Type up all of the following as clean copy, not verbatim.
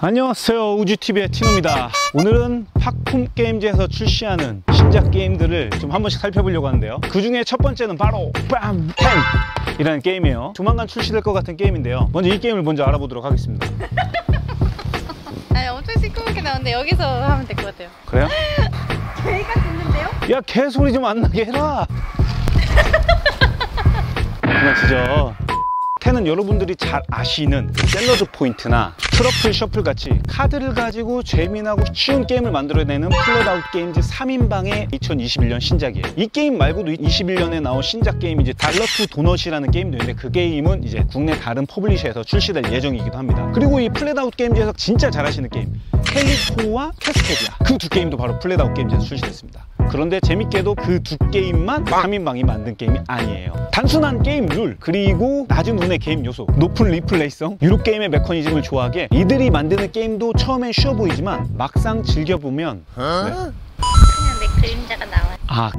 안녕하세요, 우주TV의 티노입니다. 오늘은 팝콤 게임즈에서 출시하는 신작 게임들을 좀 한 번씩 살펴보려고 하는데요, 그 중에 첫 번째는 바로 빰! 이라는 게임이에요. 조만간 출시될 것 같은 게임인데요, 먼저 이 게임을 먼저 알아보도록 하겠습니다. 아니, 엄청 시끄럽게 나오는데 여기서 하면 될 것 같아요. 그래요? 개가 짖는데요? 야, 개 소리 좀 안 나게 해라. 그만 짖어. 10은 여러분들이 잘 아시는 샐러드 포인트나 트러플 셔플 같이 카드를 가지고 재미나고 쉬운 게임을 만들어내는 플랫아웃 게임즈 3인방의 2021년 신작이에요. 이 게임 말고도 21년에 나온 신작 게임이지 달러투 도넛이라는 게임도 있는데, 그 게임은 이제 국내 다른 퍼블리셔에서 출시될 예정이기도 합니다. 그리고 이 플랫아웃 게임즈에서 진짜 잘하시는 게임 캘리코와 캐스케디아, 그 두 게임도 바로 플랫아웃 게임즈에서 출시됐습니다. 그런데 재밌게도 그 두 게임만 3인방이 만든 게임이 아니에요. 단순한 게임 룰, 그리고 낮은 운의 게임 요소, 높은 리플레이성, 유로게임의 메커니즘을 좋아하게 이들이 만드는 게임도 처음엔 쉬워 보이지만 막상 즐겨보면 그냥 내 그림자가 나와요.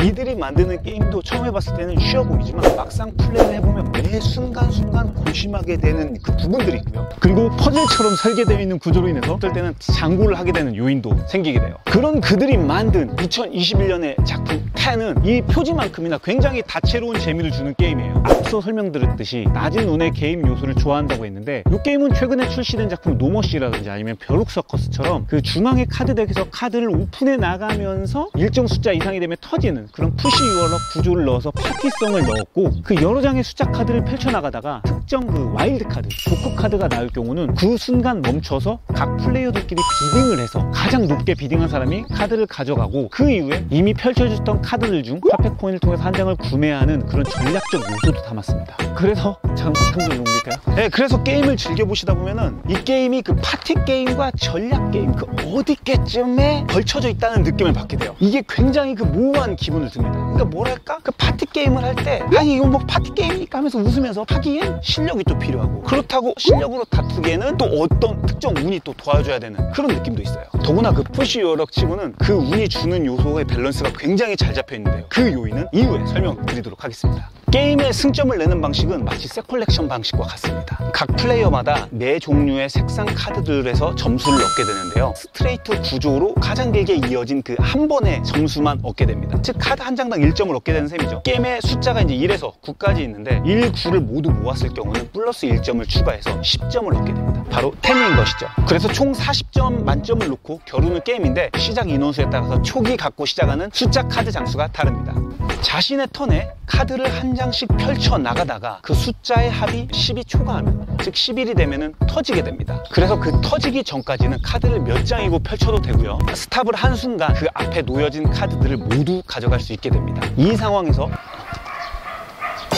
이들이 만드는 게임도 처음 해봤을 때는 쉬워 보이지만 막상 플레이를 해보면 매 순간순간 고심하게 되는 그 부분들이 있고요. 그리고 퍼즐처럼 설계되어 있는 구조로 인해서 어떨 때는 장구를 하게 되는 요인도 생기게 돼요. 그런 그들이 만든 2021년의 작품 10은 이 표지만큼이나 굉장히 다채로운 재미를 주는 게임이에요. 앞서 설명드렸듯이 낮은 운의 게임 요소를 좋아한다고 했는데, 이 게임은 최근에 출시된 작품 노머시라든지 아니면 벼룩서커스처럼 그 중앙의 카드덱에서 카드를 오픈해 나가면서 일정 숫자 이상이 되면 터지는 그런 푸시 유어럭 구조를 넣어서 파티성을 넣었고, 그 여러 장의 숫자 카드를 펼쳐나가다가 특정 그 와일드 카드, 조커 카드가 나올 경우는 그 순간 멈춰서 각 플레이어들끼리 비딩을 해서 가장 높게 비딩한 사람이 카드를 가져가고, 그 이후에 이미 펼쳐졌던 카드들 중 화폐 코인을 통해서 한 장을 구매하는 그런 전략적 요소도 담았습니다. 그래서 잠깐 용기할까요? 네, 그래서 게임을 즐겨보시다 보면은 이 게임이 그 파티 게임과 전략 게임 그 어디께쯤에 걸쳐져 있다는 느낌을 받게 돼요. 이게 굉장히 그 모호한 기분을 듭니다. 그러니까 뭐랄까, 그 파티 게임을 할 때 이거 뭐 파티 게임이니까 하면서 웃으면서 하기엔 실력이 또 필요하고, 그렇다고 실력으로 다투기에는 또 어떤 특정 운이 또 도와줘야 되는 그런 느낌도 있어요. 더구나 그 푸시 요어럭 치고는 그 운이 주는 요소의 밸런스가 굉장히 잘 잡혀 있는데요, 그 요인은 이후에 설명드리도록 하겠습니다. 게임의 승점을 내는 방식은 마치 set 컬렉션 방식과 같습니다. 각 플레이어마다 매 종류의 색상 카드들에서 점수를 얻게 되는데요, 스트레이트 구조로 가장 길게 이어진 그 한 번의 점수만 얻게 됩니다. 즉 카드 한 장당 1점을 얻게 되는 셈이죠. 게임의 숫자가 이제 1에서 9까지 있는데 1, 9를 모두 모았을 경우는 플러스 1점을 추가해서 10점을 얻게 됩니다. 바로 10인 것이죠. 그래서 총 40점 만점을 놓고 겨루는 게임인데, 시작 인원수에 따라서 초기 갖고 시작하는 숫자 카드 장수가 다릅니다. 자신의 턴에 카드를 한 장씩 펼쳐 나가다가 그 숫자의 합이 10이 초과하면, 즉 11이 되면은 터지게 됩니다. 그래서 그 터지기 전까지는 카드를 몇 장이고 펼쳐도 되고요, 스탑을 한 순간 그 앞에 놓여진 카드들을 모두 가져갈 수 있게 됩니다. 이 상황에서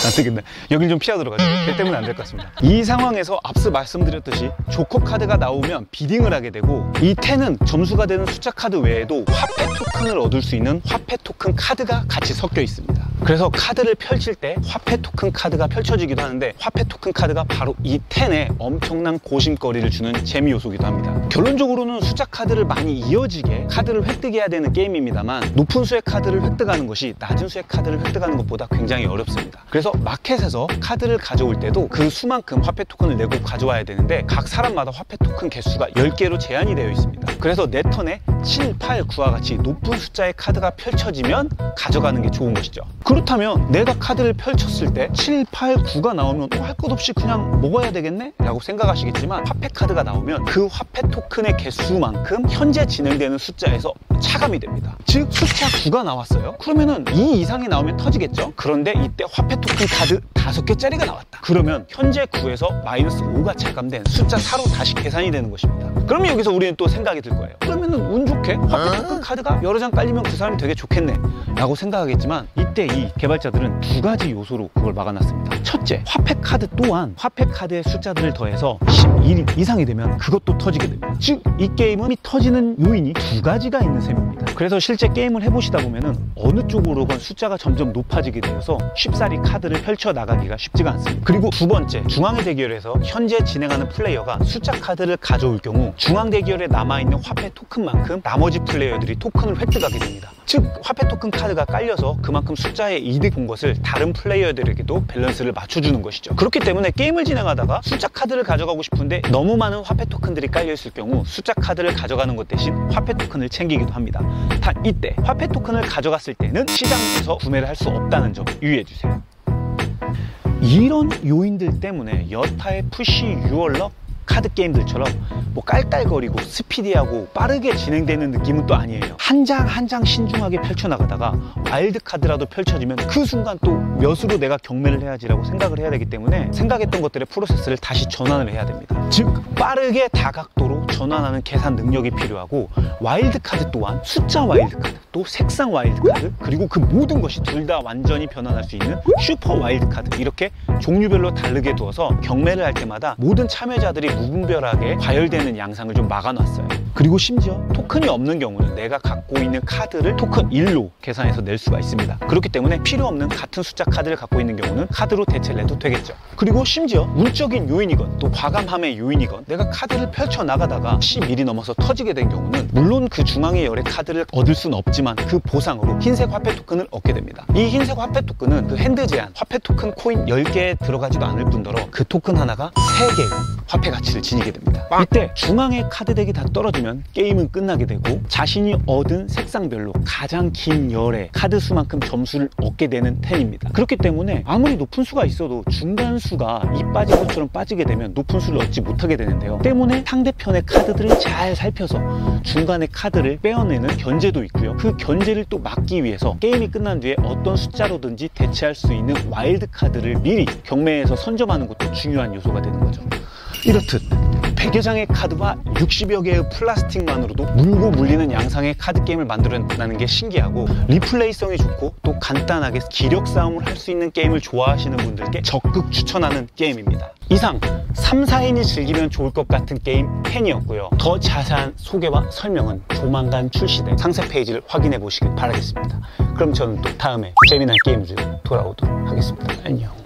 안 되겠네, 여길 좀 피하도록 하죠. 걔 때문에 안 될 것 같습니다. 이 상황에서 앞서 말씀드렸듯이 조커 카드가 나오면 비딩을 하게 되고, 이 10은 점수가 되는 숫자 카드 외에도 화폐 토큰을 얻을 수 있는 화폐 토큰 카드가 같이 섞여 있습니다. 그래서 카드를 펼칠 때 화폐 토큰 카드가 펼쳐지기도 하는데, 화폐 토큰 카드가 바로 이 10에 엄청난 고심거리를 주는 재미 요소이기도 합니다. 결론적으로는 숫자 카드를 많이 이어지게 카드를 획득해야 되는 게임입니다만, 높은 수의 카드를 획득하는 것이 낮은 수의 카드를 획득하는 것보다 굉장히 어렵습니다. 그래서 마켓에서 카드를 가져올 때도 그 수만큼 화폐 토큰을 내고 가져와야 되는데, 각 사람마다 화폐 토큰 개수가 10개로 제한이 되어 있습니다. 그래서 내 턴에 7, 8, 9와 같이 높은 숫자의 카드가 펼쳐지면 가져가는 게 좋은 것이죠. 그렇다면 내가 카드를 펼쳤을 때 7, 8, 9가 나오면 할 것 없이 그냥 먹어야 되겠네? 라고 생각하시겠지만, 화폐 카드가 나오면 그 화폐 토큰의 개수만큼 현재 진행되는 숫자에서 차감이 됩니다. 즉 숫자 9가 나왔어요. 그러면은 2 이상이 나오면 터지겠죠? 그런데 이때 화폐 토큰 카드 5개짜리가 나왔다. 그러면 현재 9에서 마이너스 5가 차감된 숫자 4로 다시 계산이 되는 것입니다. 그러면 여기서 우리는 또 생각이 들 거예요. 그러면은 운 좋게 화폐 토큰 카드가 여러 장 깔리면 그 사람이 되게 좋겠네 라고 생각하겠지만, 이때 이 개발자들은 두 가지 요소로 그걸 막아놨습니다. 첫째, 화폐 카드 또한 화폐 카드의 숫자들을 더해서 11 이상이 되면 그것도 터지게 됩니다. 즉 이 게임은 이 터지는 요인이 두 가지가 있는 셈입니다. 그래서 실제 게임을 해보시다 보면은 어느 쪽으로건 숫자가 점점 높아지게 되어서 쉽사리 카드를 펼쳐 나가기가 쉽지가 않습니다. 그리고 두 번째, 중앙의 대결에서 현재 진행하는 플레이어가 숫자 카드를 가져올 경우 중앙 대결에 남아있는 화폐 토큰만큼 나머지 플레이어들이 토큰을 획득하게 됩니다. 즉 화폐 토큰 카드가 깔려서 그만큼 숫자에 이득 본 것을 다른 플레이어들에게도 밸런스를 맞춰주는 것이죠. 그렇기 때문에 게임을 진행하다가 숫자 카드를 가져가고 싶은데 너무 많은 화폐 토큰들이 깔려 있을 경우 숫자 카드를 가져가는 것 대신 화폐 토큰을 챙기기도 합니다. 단 이때 화폐 토큰을 가져갔을 때는 시장에서 구매를 할 수 없다는 점 유의해 주세요. 이런 요인들 때문에 여타의 푸시 유얼럭 카드 게임들처럼 뭐 깔깔거리고 스피디하고 빠르게 진행되는 느낌은 또 아니에요. 한 장 한 장 신중하게 펼쳐나가다가 와일드 카드라도 펼쳐지면 그 순간 또 몇으로 내가 경매를 해야지라고 생각을 해야 되기 때문에 생각했던 것들의 프로세스를 다시 전환을 해야 됩니다. 즉 빠르게 다각도로 전환하는 계산 능력이 필요하고 와일드 카드 또한 숫자 와일드 카드 또 색상 와일드 카드 그리고 그 모든 것이 둘 다 완전히 변환할 수 있는 슈퍼 와일드 카드 이렇게 종류별로 다르게 두어서 경매를 할 때마다 모든 참여자들이 무분별하게 과열되는 양상을 좀 막아놨어요. 그리고 심지어 토큰이 없는 경우는 내가 갖고 있는 카드를 토큰 1로 계산해서 낼 수가 있습니다. 그렇기 때문에 필요 없는 같은 숫자 카드를 갖고 있는 경우는 카드로 대체를 해도 되겠죠. 그리고 심지어 운적인 요인이건 또 과감함의 요인이건 내가 카드를 펼쳐나가다가 11이 넘어서 터지게 된 경우는 물론 그 중앙의 열의 카드를 얻을 수는 없지만 그 보상으로 흰색 화폐 토큰을 얻게 됩니다. 이 흰색 화폐 토큰은 그 핸드 제한 화폐 토큰 코인 10개에 들어가지도 않을 뿐더러 그 토큰 하나가 3개의 화폐 가치를 지니게 됩니다. 이때 중앙의 카드 덱이 다 떨어지면 게임은 끝나게 되고 자신이 얻은 색상별로 가장 긴 열의 카드 수만큼 점수를 얻게 되는 텐입니다. 그렇기 때문에 아무리 높은 수가 있어도 중간 수가 이 빠진 것처럼 빠지게 되면 높은 수를 얻지 못하게 되는데요. 때문에 상대편의 카드들을 잘 살펴서 중간의 카드를 빼어내는 견제도 있고요. 그 견제를 또 막기 위해서 게임이 끝난 뒤에 어떤 숫자로든지 대체할 수 있는 와일드 카드를 미리 경매에서 선점하는 것도 중요한 요소가 되는 거죠. 이렇듯 100여 장의 카드와 60여 개의 플라스틱만으로도 물고 물리는 양상의 카드 게임을 만들어낸다는 게 신기하고 리플레이성이 좋고 또 간단하게 기력 싸움을 할 수 있는 게임을 좋아하시는 분들께 적극 추천하는 게임입니다. 이상 3, 4인이 즐기면 좋을 것 같은 게임 10이었고요. 더 자세한 소개와 설명은 조만간 출시될 상세 페이지를 확인해 보시길 바라겠습니다. 그럼 저는 또 다음에 재미난 게임으로 돌아오도록 하겠습니다. 안녕.